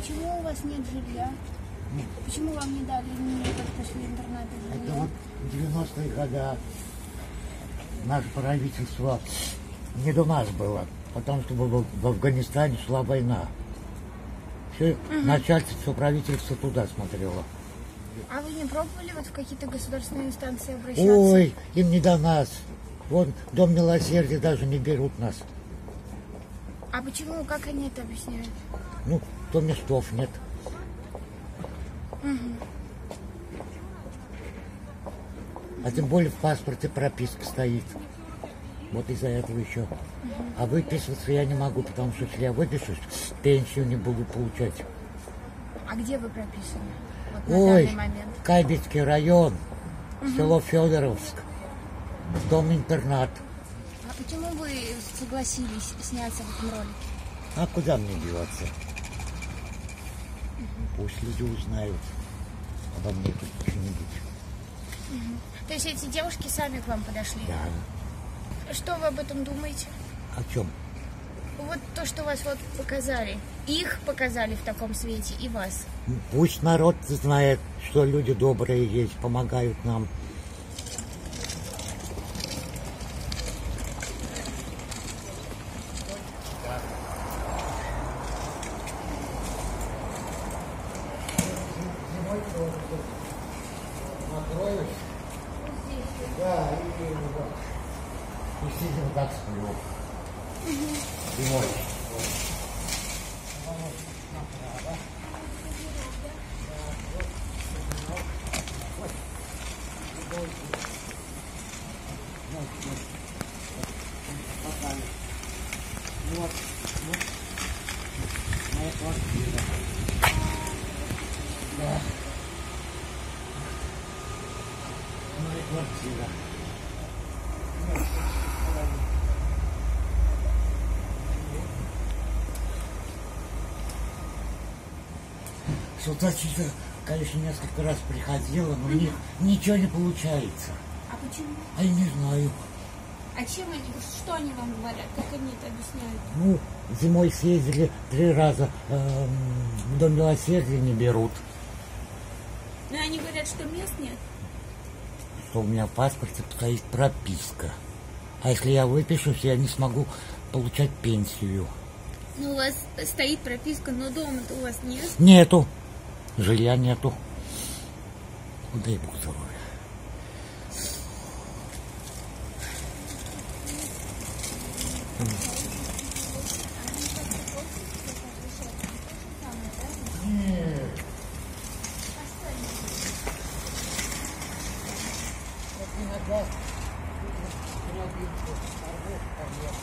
почему у вас нет жилья? Почему вам не дали ни после интерната жилья? Это вот в 90-е годы наше правительство не до нас было, потому что в Афганистане шла война. Все, начальство, все правительство туда смотрело. А вы не пробовали вот в какие-то государственные инстанции обращаться? Ой, им не до нас. Вон, Дом милосердия даже не берут нас. А почему, как они это объясняют? Ну, то местов нет. А тем более в паспорте прописка стоит. Вот из-за этого еще. А выписываться я не могу, потому что если я выпишусь, пенсию не буду получать. А где вы прописаны? Вот на Ой, данный момент. Кайбецкий район, село Федоровск, дом-интернат. А почему вы согласились сняться в этом ролике? А куда мне деваться? Пусть люди узнают обо мне хоть что-нибудь. То есть эти девушки сами к вам подошли? Да. Что вы об этом думаете? О чем? Вот то, что вас вот показали. Их показали в таком свете и вас. Пусть народ знает, что люди добрые есть, помогают нам. Накроюсь. Да, и сидим так сплю. Зимой. Вот, моя квартира. Да. Моя квартира. Сюда, конечно, несколько раз приходила, но у них ничего не получается. А почему? А я не знаю. А чем они, что они вам говорят? Как они это объясняют? Ну, зимой съездили 3 раза, в Дом милосердия не берут. Ну, они говорят, что мест нет. Что у меня в паспорте стоит прописка. А если я выпишусь, я не смогу получать пенсию. Ну, у вас стоит прописка, но дома-то у вас нет. Нету. Жилья нету. Дай Бог здоровья. Нет. Вот иногда торговка нет.